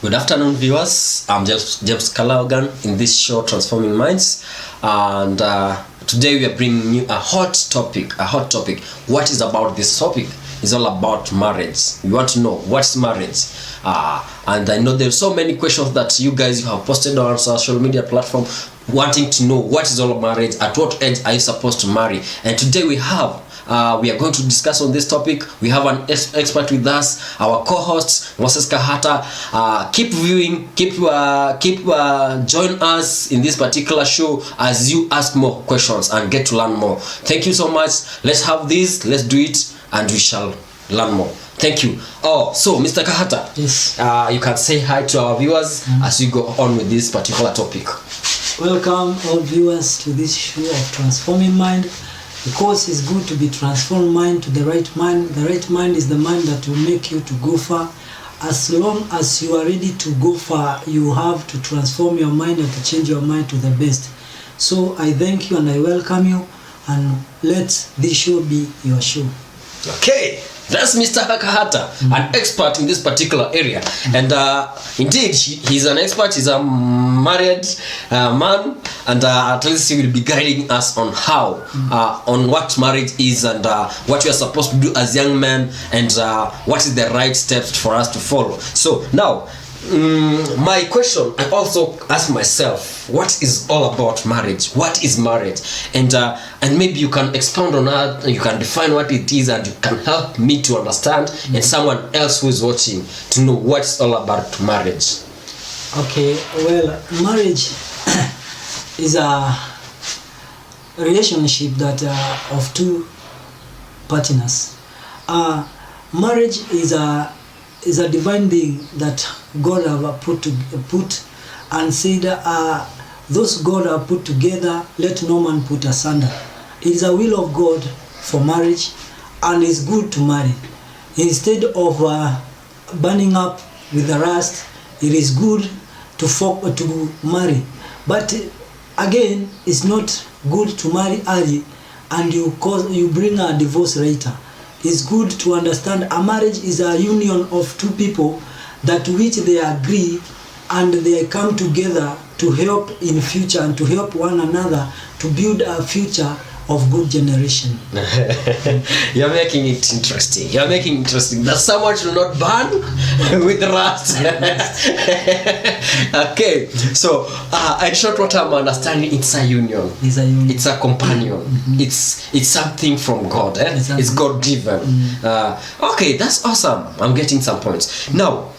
Good afternoon, viewers. I'm James Callaghan in this show, Transforming Minds, and today we are bringing you a hot topic. What is about this topic? It's all about marriage. We want to know what's marriage, and I know there's so many questions that you guys have posted on social media platform, wanting to know what is all about marriage. At what age are you supposed to marry? And today we are going to discuss on this topic. We have an expert with us, our co-host Moses Kahata. Keep viewing, join us in this particular show as you ask more questions and get to learn more. Thank you so much. Let's have this, let's do it, and we shall learn more. Thank you. So Mr. Kahata, yes, you can say hi to our viewers as we go on with this particular topic. Welcome all viewers to this show of Transforming Mind. Because it's good to be transformed mind to the right mind. The right mind is the mind that will make you to go far. As long as you are ready to go far, you have to transform your mind and to change your mind to the best. So I thank you and I welcome you, and let this show be your show. Okay, that's Mr. Kahata, an expert in this particular area. And indeed, he's an expert. He's a married man, and at least he will be guiding us on how, on what marriage is, and what we are supposed to do as young men, and what is the right steps for us to follow. So now, my question, I also ask myself, what is all about marriage? What is marriage? And maybe you can expound on that, you can define what it is, and you can help me to understand, and someone else who is watching to know what's all about marriage. Okay, well, marriage is a relationship that of two partners. Marriage is a divine thing that God have put and said, those God have put together, let no man put asunder. It is a will of God for marriage, and it's good to marry. Instead of burning up with the rust, it is good to marry. But again, it's not good to marry early and you bring a divorce later. It's good to understand a marriage is a union of two people that which they agree and they come together to help in future and to help one another to build a future of good generation. You're making it interesting. That someone should not burn with rust. Okay, so in short, what I'm understanding, it's a union. It's a companion. It's something from God. Exactly. It's God given. Okay, that's awesome. I'm getting some points now.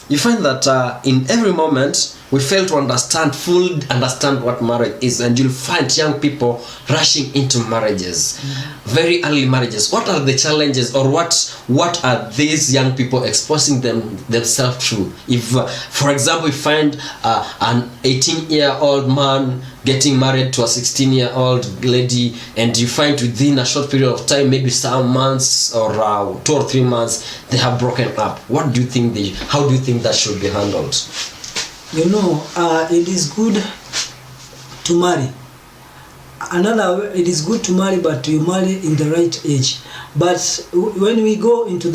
You find that in every moment we fail to fully understand what marriage is, and you'll find young people rushing into marriages, very early marriages. What are the challenges, or what are these young people exposing themselves to? If, for example, we find an 18-year-old man getting married to a 16-year-old lady, and you find within a short period of time, maybe some months or 2 or 3 months, they have broken up. How do you think that should be handled? It is good to marry. It is good to marry, but you marry in the right age. But when we go into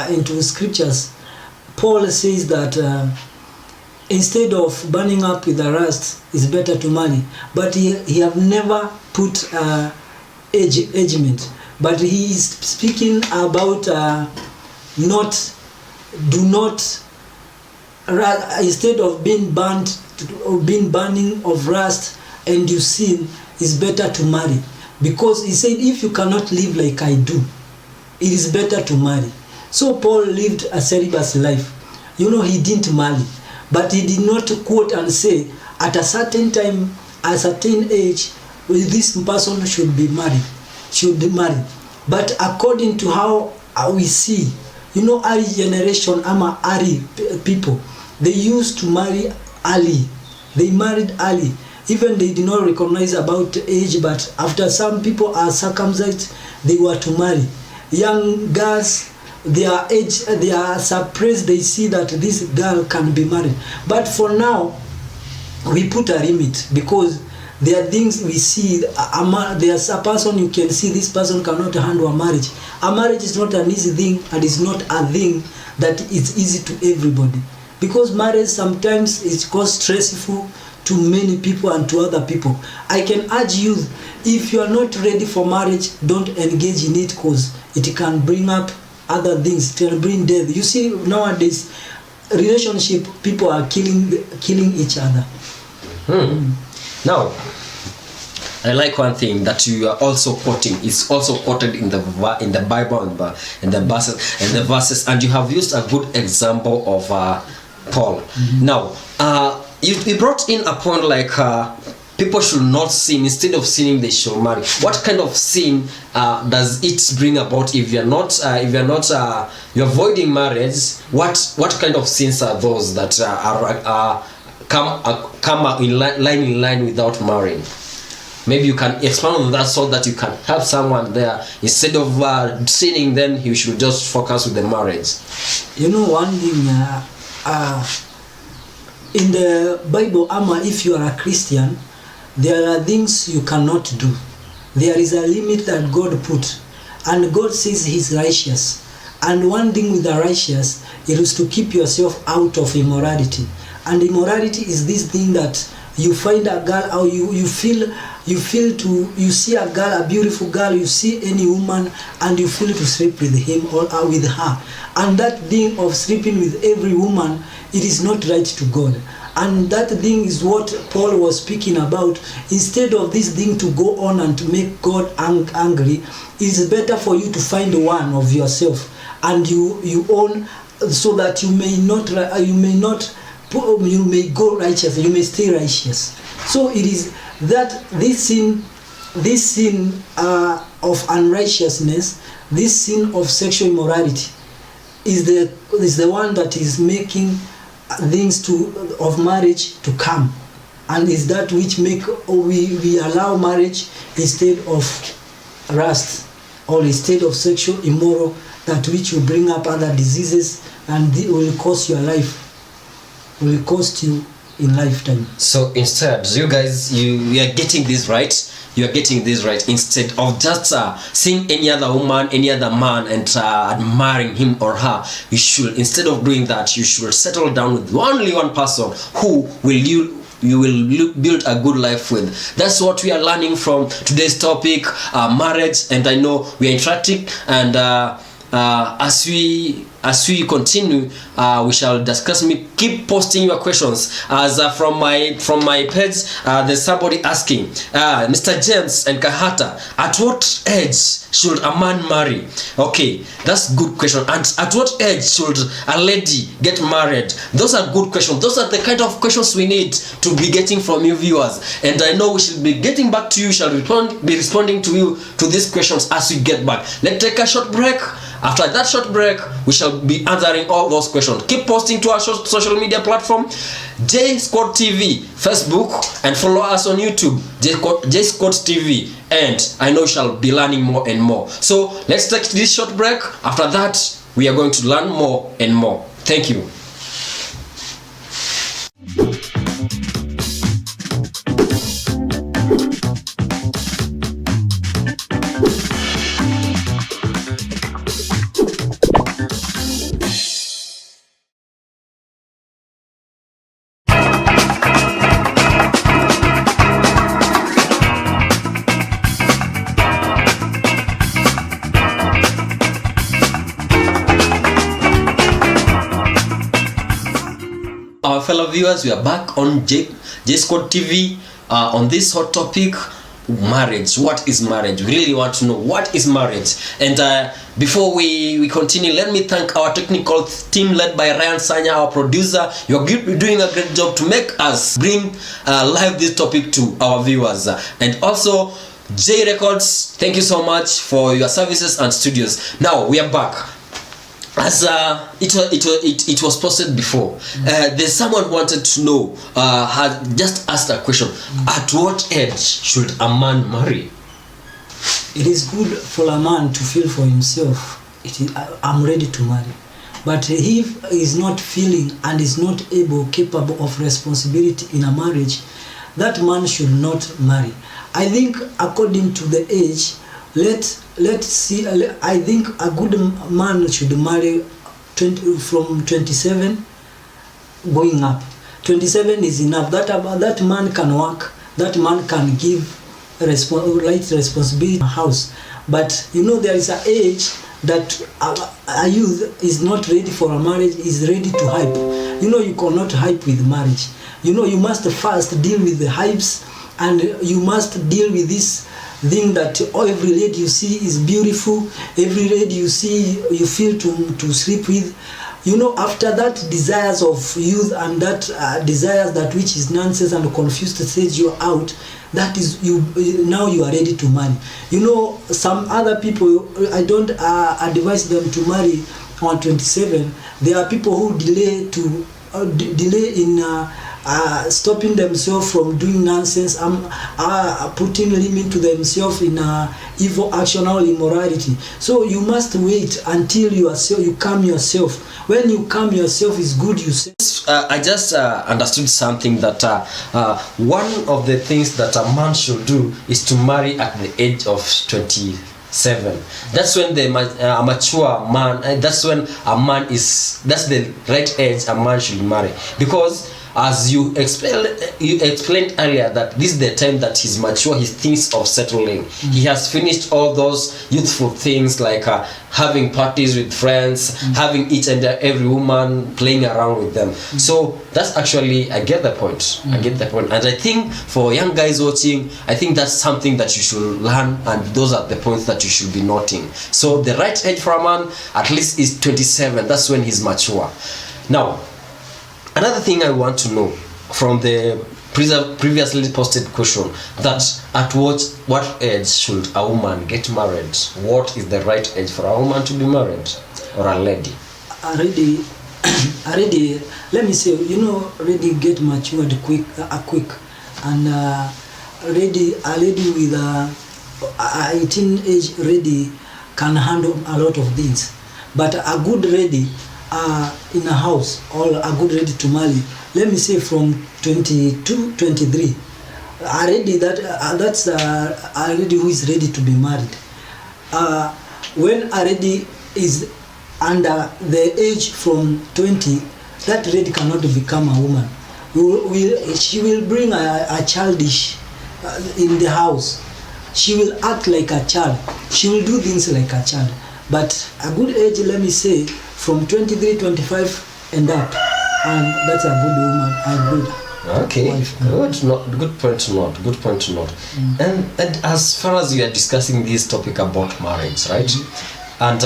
into scriptures, Paul says that instead of burning up with the rust, it's better to marry. But he have never put agement. But he is speaking about instead of being burning of rust and you sin, it's better to marry. Because he said, if you cannot live like I do, it is better to marry. So Paul lived a celibacy life. He didn't marry, but he did not quote and say at a certain time, a certain age, this person should marry. But according to how we see, early generation, early people, they used to marry early. They married early. Even they did not recognize about age, but after some people are circumcised, they were to marry. Young girls their age, they are surprised, they see that this girl can be married. But for now, we put a limit, because there are things we see. There's a person you can see, this person cannot handle a marriage. A marriage is not an easy thing, and it's not a thing that is easy to everybody, because marriage sometimes is cause stressful to many people and to other people. I can urge you, if you are not ready for marriage, don't engage in it, because it can bring up other things, it can bring death. You see, nowadays relationship, people are killing each other. Now, I like one thing that you are also quoting. It's also quoted in the Bible and the verses, and you have used a good example of Paul. Now, you brought in a point like people should not sin. Instead of sinning, they should marry. What kind of sin does it bring about if you're you're avoiding marriage? What kind of sins are those that come in line without marrying? Maybe you can expand on that so that you can help someone there. Instead of sinning, then you should just focus with the marriage. You know, one thing in the Bible, if you are a Christian, there are things you cannot do. There is a limit that God put, and God says He's righteous. And one thing with the righteous, it is to keep yourself out of immorality. And immorality is this thing that you find a girl, or you see a girl, a beautiful girl, you see any woman, and you feel to sleep with him or with her. And that thing of sleeping with every woman, it is not right to God. And that thing is what Paul was speaking about. Instead of this thing to go on and to make God angry, it is better for you to find one of yourself, and you own, so that you may go righteous, you may stay righteous. So it is that this sin of unrighteousness, this sin of sexual immorality, is the one that is making things of marriage to come, and is that which make we allow marriage instead of rust, or instead of sexual immoral, that which will bring up other diseases, and it will cost your life, will cost you in lifetime. So instead, you guys, you are getting this right. You are getting this right. Instead of just seeing any other woman, any other man, and admiring him or her, you should, instead of doing that, you should settle down with only one person who you will build a good life with. That's what we are learning from today's topic, marriage. And I know we are interacting, and as we continue, we shall discuss. Keep posting your questions. As from my page, there's somebody asking, Mr. James and Kahata, at what age should a man marry? Okay, that's a good question. And at what age should a lady get married? Those are good questions. Those are the kind of questions we need to be getting from you viewers. And I know we should be getting back to you. Shall be responding to you to these questions as we get back. Let's take a short break. After that short break, we shall be answering all those questions. Keep posting to our social media platform, J Squad TV, Facebook, and follow us on YouTube, J Squad TV. And I know we shall be learning more and more. So let's take this short break. After that, we are going to learn more and more. Thank you. Our fellow viewers, we are back on J Squad TV on this hot topic, marriage. What is marriage? We really want to know what is marriage. And before we continue, let me thank our technical team led by Ryan Sanya, our producer. You're doing a great job to make us bring live this topic to our viewers. And also J Records, thank you so much for your services and studios. Now we are back. As it was posted before, there's someone who wanted to know, had just asked a question, at what age should a man marry? It is good for a man to feel for himself I'm ready to marry. But if he is not feeling and is not capable of responsibility in a marriage, that man should not marry. I think according to the age, let's see. I think a good man should marry from 27 going up. 27 is enough. That man can work. That man can give responsibility in a house. But there is an age that a youth is not ready for a marriage, is ready to hype. You cannot hype with marriage. You must first deal with the hypes, and you must deal with this thing that every lady you see is beautiful, every lady you see you feel to sleep with. After that desires of youth and that desires that which is nonsense and confused stage you out, that is now you are ready to marry. Some other people, I don't advise them to marry on 27. There are people who delay in stopping themselves from doing nonsense, putting limit to themselves in evil action or immorality. So you must wait until you calm yourself. When you calm yourself, is good. You say. I just understood something that one of the things that a man should do is to marry at the age of 27. That's when a mature man. That's when a man is. That's the right age a man should marry, because as you explained earlier, that this is the time that he's mature, he thinks of settling. He has finished all those youthful things like having parties with friends, having each and every woman, playing around with them. So that's actually, I get the point. I get the point. And I think for young guys watching, I think that's something that you should learn, and those are the points that you should be noting. So the right age for a man at least is 27. That's when he's mature. Now, another thing I want to know from the previously posted question, that at what age should a woman get married? What is the right age for a woman to be married, or a lady? Already, let me say, already get matured quick, and a lady with 18 age ready can handle a lot of things. But a good lady in a house, or a good ready to marry, let me say from 22, 23, already that's a lady who is ready to be married. When a lady is under the age from 20, that lady cannot become a woman. She will bring a childish in the house. She will act like a child. She will do things like a child. But a good age, let me say, from 23, 25 and up, and that's a good woman, a good Okay, wife. good point to note. And as far as we are discussing this topic about marriage, right? And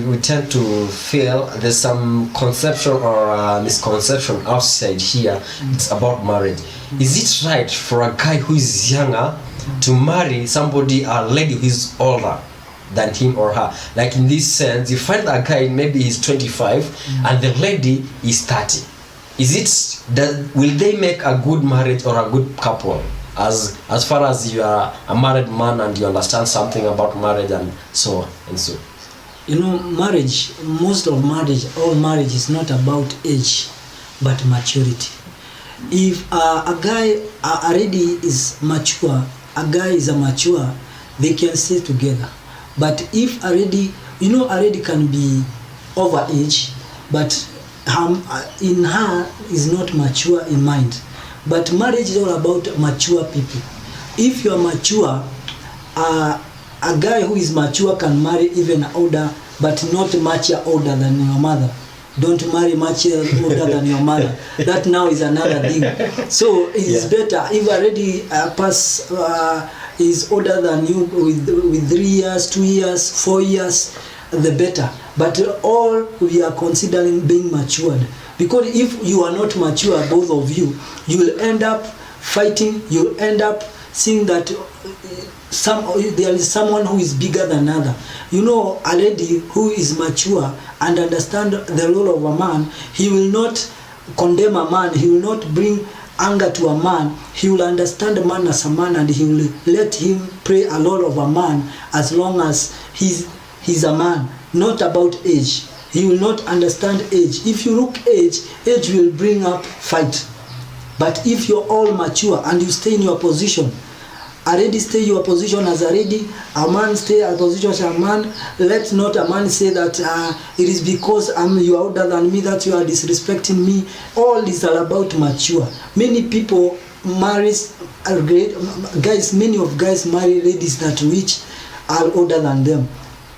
we tend to feel there's some conception or misconception outside here. It's about marriage. Is it right for a guy who is younger to marry a lady who is older than him or her? Like in this sense, you find a guy, maybe he's 25 and the lady is 30. Will they make a good marriage or a good couple? As far as you are a married man and you understand something about marriage and so on and so. Marriage, all marriage is not about age, but maturity. If a guy already is mature, they can stay together. But if already can be over age, but in her is not mature in mind. But marriage is all about mature people. If you are mature, a guy who is mature can marry even older, but not much older than your mother. Don't marry much older than your mother. That now is another thing. So it is better if already is older than you with 3 years, 2 years, 4 years, the better. But all we are considering being matured. Because if you are not mature, both of you, you will end up fighting. You will end up seeing that there is someone who is bigger than another. A lady who is mature and understand the role of a man, he will not condemn a man. He will not bring anger to a man. He will understand a man as a man, and he will let him pray a lot of a man as long as he's a man. not about age. He will not understand age. If you look age will bring up fight. But if you're all mature and you stay in your position, already stay your position as a lady, a man stay a position as a man. Let not a man say that it is because you are older than me that you are disrespecting me. All is all about mature. Many people marries guys, many of guys marry ladies that which are older than them.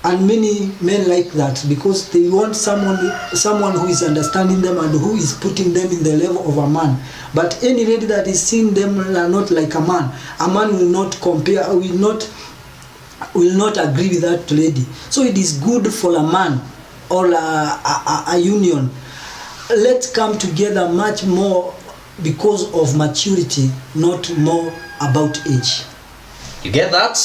And many men like that because they want someone who is understanding them and who is putting them in the level of a man. But any lady that is seeing them are not like a man will not compare, will not agree with that lady. So it is good for a man or a union. Let's come together much more because of maturity, not more about age. You get that?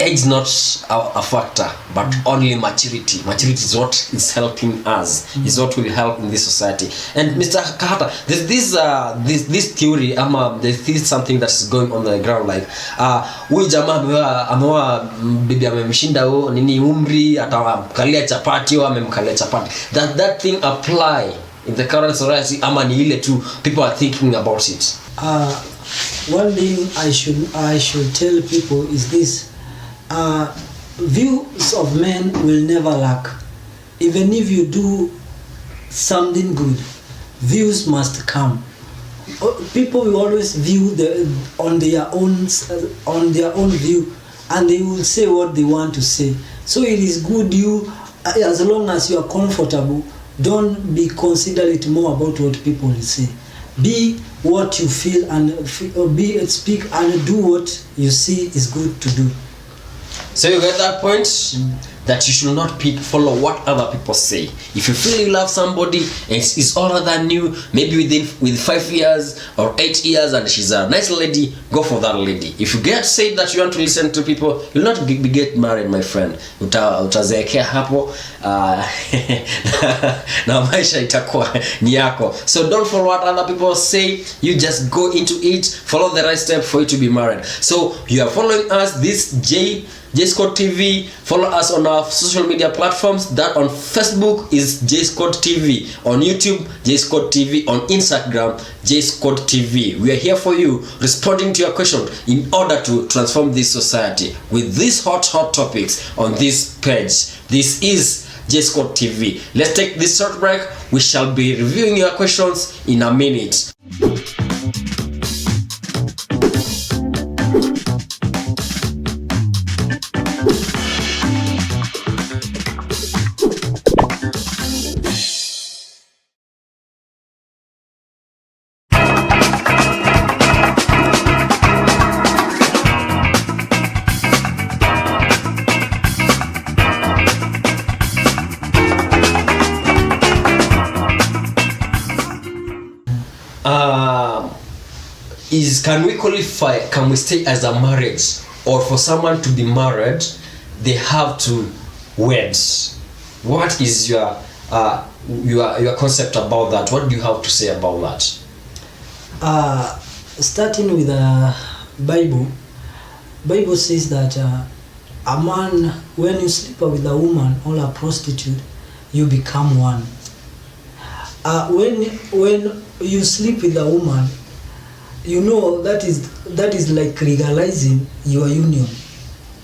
Age not a factor, but only maturity. Maturity is what is helping us, is what will help in this society. And Mr. Kahata, this theory, there's something that is going on the ground, like huyu jamaa amewa bibi amemshinda nini umri, atamkalia chapati au amemkalia chapati. Does that thing apply in the current society ama ni ile tu people are thinking about it? One thing I should tell people is this. Views of men will never lack. Even if you do something good, views must come. People will always view on their own view, and they will say what they want to say. So it is good as long as you are comfortable, don't be considerate more about what people will say. Be what you feel and speak and do what you see is good to do. So you get that point? That you should not follow what other people say. If you feel you love somebody and is older than you, maybe with 5 years or 8 years, and she's a nice lady, go for that lady. If you get said that you want to listen to people, you'll not get married, my friend. Utazeekea hapo na maisha itakuwa ni yako. So don't follow what other people say. You just go into it. Follow the right step for you to be married. So you are following us, this J-Scott TV. Follow us on our social media platforms. That on Facebook is J-Scott TV, on YouTube J-Scott TV, on Instagram J-Scott TV. We are here for you, responding to your question in order to transform this society with these hot topics on this page. This is J-Scott TV. Let's take this short break. We shall be reviewing your questions in a minute. Can we qualify, can we stay as a marriage, or for someone to be married they have to wed? What is your concept about that? What do you have to say about that? Starting with the Bible says that a man, when you sleep with a woman or a prostitute, you become one. When you sleep with a woman, you know that is like legalizing your union,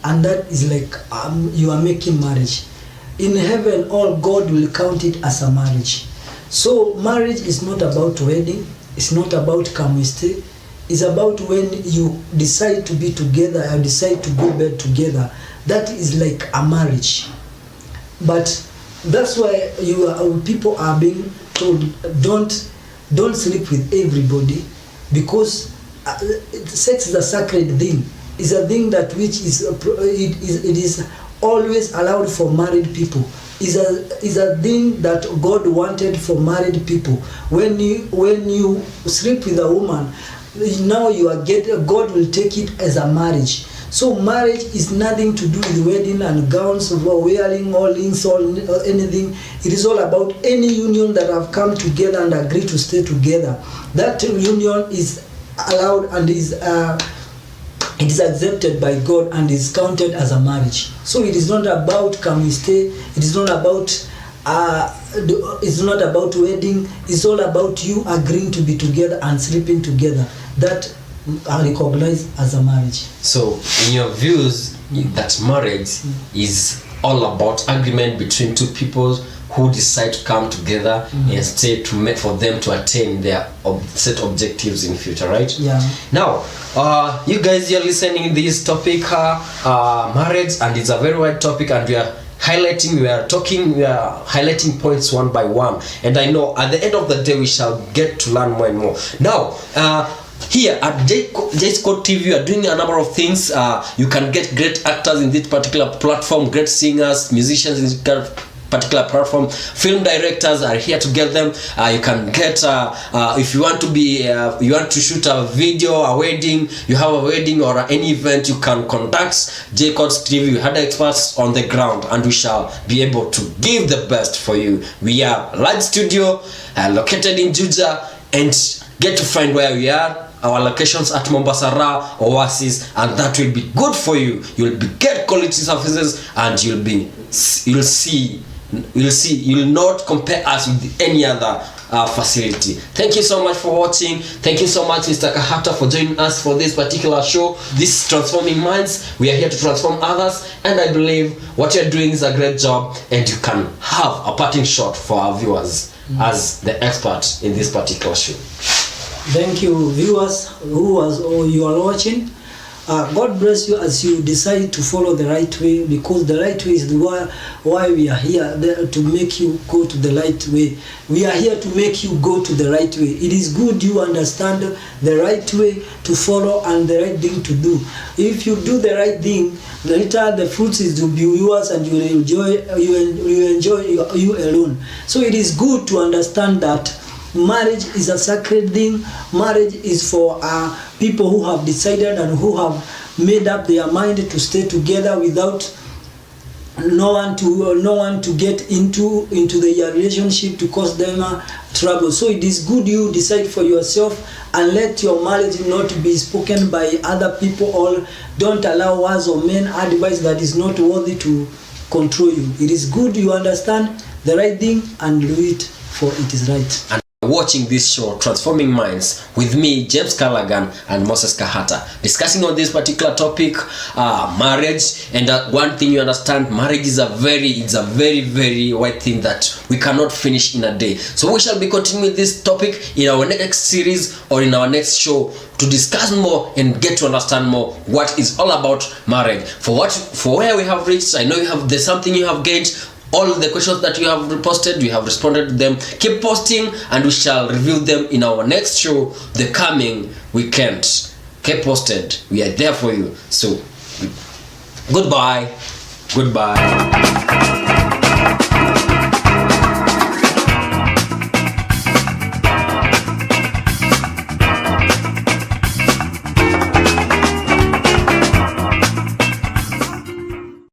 and that is like you are making marriage. In heaven, all God will count it as a marriage. So marriage is not about wedding, it's not about come we stay. It's about when you decide to be together and decide to go bed together. That is like a marriage. But that's why people are being told don't sleep with everybody, because sex is a sacred thing. It's a thing that which is it is always allowed for married people. Is a thing that God wanted for married people. When you sleep with a woman, now God will take it as a marriage. So marriage is nothing to do with wedding and gowns or wearing or rings or anything. It is all about any union that have come together and agree to stay together. That union is allowed and is it is accepted by God and is counted as a marriage. So it is not about can we stay, it is not about it's not about wedding, it's all about you agreeing to be together and sleeping together. That are recognized as a marriage. So in your views, that marriage is all about agreement between two people who decide to come together and stay to make for them to attain their set objectives in future, right? Yeah. Now, you guys, you're listening this topic, marriage, and it's a very wide topic, and we are highlighting points one by one, and I know at the end of the day we shall get to learn more and more. Now, here at J-Scott TV, we are doing a number of things. You can get great actors in this particular platform, great singers, musicians in this particular platform. Film directors are here to get them. You can get if you want to be you want to shoot a video, a wedding, you have a wedding or any event, you can contact J-Scott TV. We had experts on the ground, and we shall be able to give the best for you. We are a large studio located in Juja, and get to find where we are. Our locations at Mombasa Ra, Oasis, and that will be good for you. You'll get quality services, and you'll not compare us with any other facility. Thank you so much for watching. Thank you so much, Mr. Kahata, for joining us for this particular show. This is Transforming Minds. We are here to transform others, and I believe what you're doing is a great job, and you can have a parting shot for our viewers as the expert in this particular show. Thank you, viewers who you are watching. God bless you as you decide to follow the right way, because the right way is why we are here, to make you go to the right way. We are here to make you go to the right way. It is good you understand the right way to follow and the right thing to do. If you do the right thing, later the fruits is to be yours, and you enjoy you alone. So it is good to understand that marriage is a sacred thing. Marriage is for people who have decided and who have made up their mind to stay together without no one to get into their relationship to cause them trouble. So it is good you decide for yourself, and let your marriage not be spoken by other people, or don't allow words or men advice that is not worthy to control you. It is good you understand the right thing and do it, for it is right. And watching this show, Transforming Minds, with me, James Callaghan, and Moses Kahata, discussing on this particular topic, marriage. And one thing you understand, marriage is a very very wide thing that we cannot finish in a day. So we shall be continuing this topic in our next series or in our next show to discuss more and get to understand more what is all about marriage. For where we have reached, I know there's something you have gained. All the questions that you have posted, we have responded to them. Keep posting, and we shall review them in our next show the coming weekend. Keep posted. We are there for you. So, goodbye.